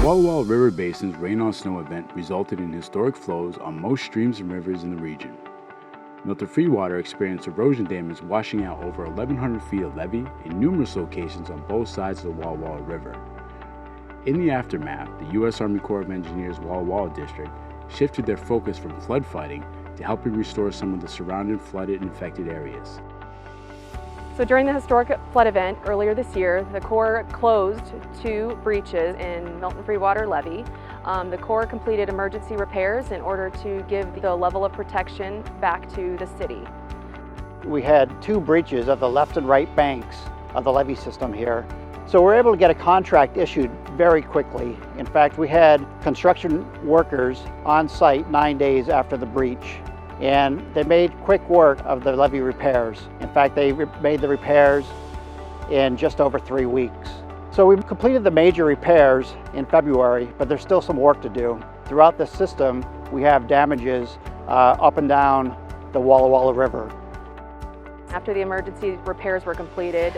Walla Walla River Basin's Rain on Snow event resulted in historic flows on most streams and rivers in the region. Milton Freewater experienced erosion damage washing out over 1,100 feet of levee in numerous locations on both sides of the Walla Walla River. In the aftermath, the U.S. Army Corps of Engineers Walla Walla District shifted their focus from flood fighting to helping restore some of the surrounding flooded and infected areas. So during the historic flood event earlier this year, the Corps closed 2 breaches in Milton Freewater Levee. The Corps completed emergency repairs in order to give the level of protection back to the city. We had 2 breaches of the left and right banks of the levee system here. So we were able to get a contract issued very quickly. In fact, we had construction workers on site 9 days after the breach. And they made quick work of the levee repairs. In fact, they made the repairs in just over 3 weeks. So we completed the major repairs in February, but there's still some work to do. Throughout the system, we have damages up and down the Walla Walla River. After the emergency repairs were completed,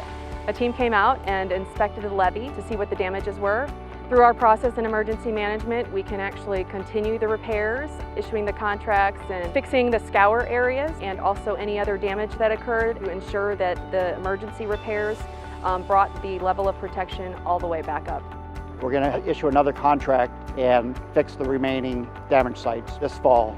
a team came out and inspected the levee to see what the damages were. Through our process in emergency management, we can actually continue the repairs, issuing the contracts and fixing the scour areas, and also any other damage that occurred to ensure that the emergency repairs brought the level of protection all the way back up. We're going to issue another contract and fix the remaining damaged sites this fall.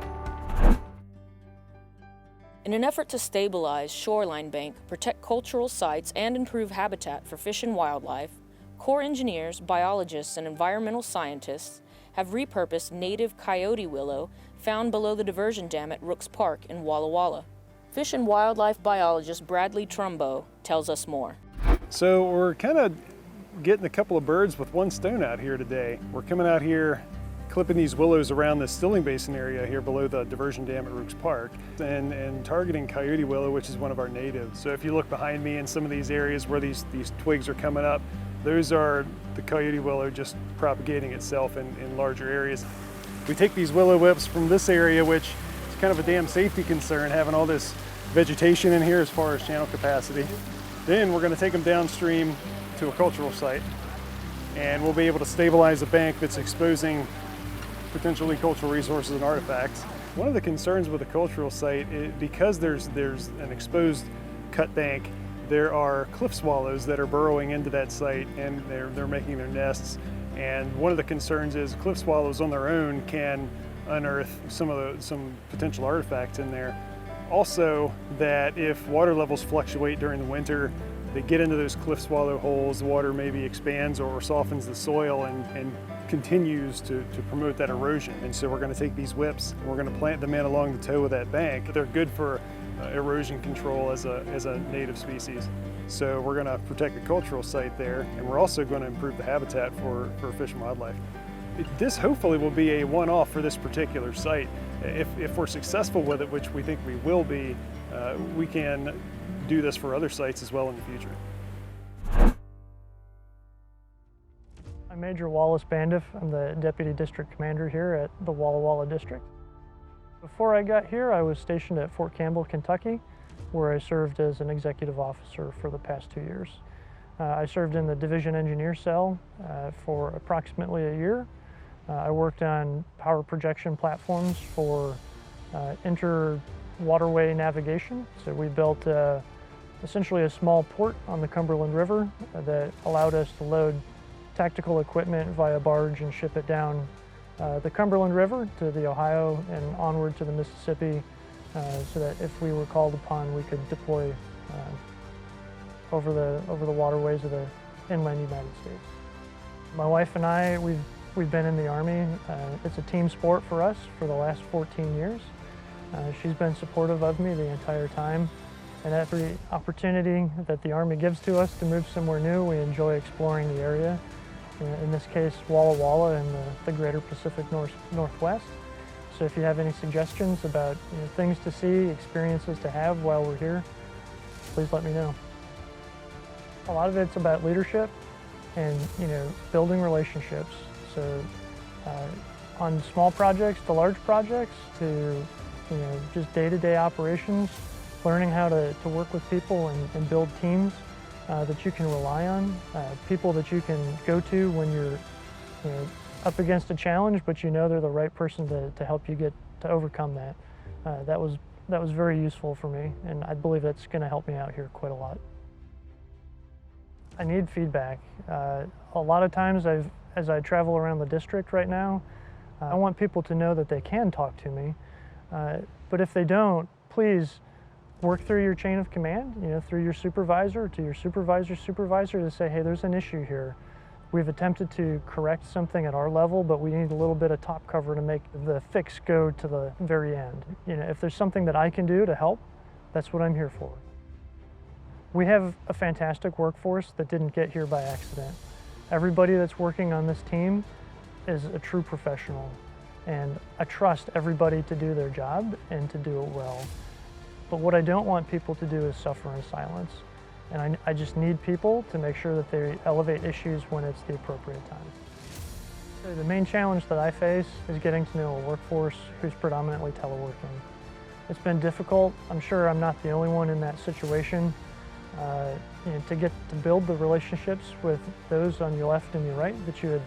In an effort to stabilize shoreline bank, protect cultural sites, and improve habitat for fish and wildlife, Corps engineers, biologists, and environmental scientists have repurposed native Coyote Willow found below the diversion dam at Rooks Park in Walla Walla. Fish and wildlife biologist Bradley Trumbo tells us more. So we're kind of getting a couple of birds with one stone out here today. We're coming out here clipping these willows around the stilling basin area here below the diversion dam at Rooks Park and targeting Coyote Willow, which is one of our natives. So if you look behind me in some of these areas where these twigs are coming up, those are the Coyote Willow just propagating itself in larger areas. We take these willow whips from this area, which is kind of a damn safety concern, having all this vegetation in here as far as channel capacity. Then we're going to take them downstream to a cultural site, and we'll be able to stabilize a bank that's exposing potentially cultural resources and artifacts. One of the concerns with a cultural site is because there's an exposed cut bank, there are cliff swallows that are burrowing into that site, and they're making their nests. And one of the concerns is cliff swallows on their own can unearth some potential artifacts in there. Also, that if water levels fluctuate during the winter, they get into those cliff swallow holes, the water maybe expands or softens the soil and continues to promote that erosion. And so we're going to take these whips and we're going to plant them in along the toe of that bank. They're good for erosion control as a native species. So we're going to protect the cultural site there, and we're also going to improve the habitat for fish and wildlife. This hopefully will be a one-off for this particular site. If we're successful with it, which we think we will be, we can do this for other sites as well in the future. I'm Major Wallace Bandiff. I'm the Deputy District Commander here at the Walla Walla District. Before I got here, I was stationed at Fort Campbell, Kentucky, where I served as an executive officer for the past 2 years. I served in the Division Engineer Cell for approximately a year. I worked on power projection platforms for inter-waterway navigation. So we built essentially a small port on the Cumberland River that allowed us to load tactical equipment via barge and ship it down the Cumberland River to the Ohio and onward to the Mississippi, so that if we were called upon, we could deploy over the waterways of the inland United States. My wife and I, we've been in the Army. It's a team sport for us for the last 14 years. She's been supportive of me the entire time, and every opportunity that the Army gives to us to move somewhere new, we enjoy exploring the area. In this case, Walla Walla and the greater Pacific Northwest. So if you have any suggestions about things to see, experiences to have while we're here, please let me know. A lot of it's about leadership and building relationships. So on small projects to large projects to just day-to-day operations, learning how to work with people and build teams that you can rely on, people that you can go to when you're up against a challenge, but you know they're the right person to help you get to overcome that. That was very useful for me, and I believe that's going to help me out here quite a lot. I need feedback. A lot of times as I travel around the district right now, I want people to know that they can talk to me, but if they don't, please work through your chain of command, through your supervisor to your supervisor's supervisor to say, hey, there's an issue here. We've attempted to correct something at our level, but we need a little bit of top cover to make the fix go to the very end. If there's something that I can do to help, that's what I'm here for. We have a fantastic workforce that didn't get here by accident. Everybody that's working on this team is a true professional, and I trust everybody to do their job and to do it well. But what I don't want people to do is suffer in silence. And I just need people to make sure that they elevate issues when it's the appropriate time. So the main challenge that I face is getting to know a workforce who's predominantly teleworking. It's been difficult. I'm sure I'm not the only one in that situation. To build the relationships with those on your left and your right that you would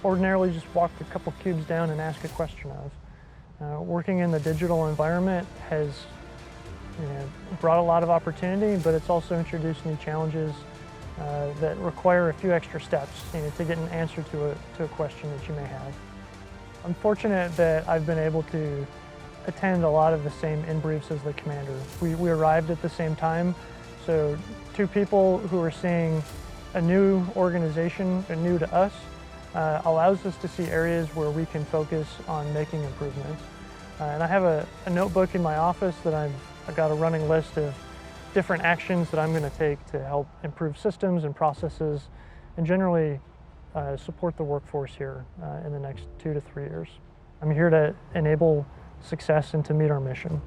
ordinarily just walk a couple cubes down and ask a question of. Working in the digital environment has brought a lot of opportunity, but it's also introduced new challenges that require a few extra steps to get an answer to a question that you may have. I'm fortunate that I've been able to attend a lot of the same in-briefs as the commander. We arrived at the same time, so two people who are seeing a new organization, new to us, allows us to see areas where we can focus on making improvements. And I have a notebook in my office that I've got a running list of different actions that I'm going to take to help improve systems and processes and generally support the workforce here in the next 2 to 3 years. I'm here to enable success and to meet our mission.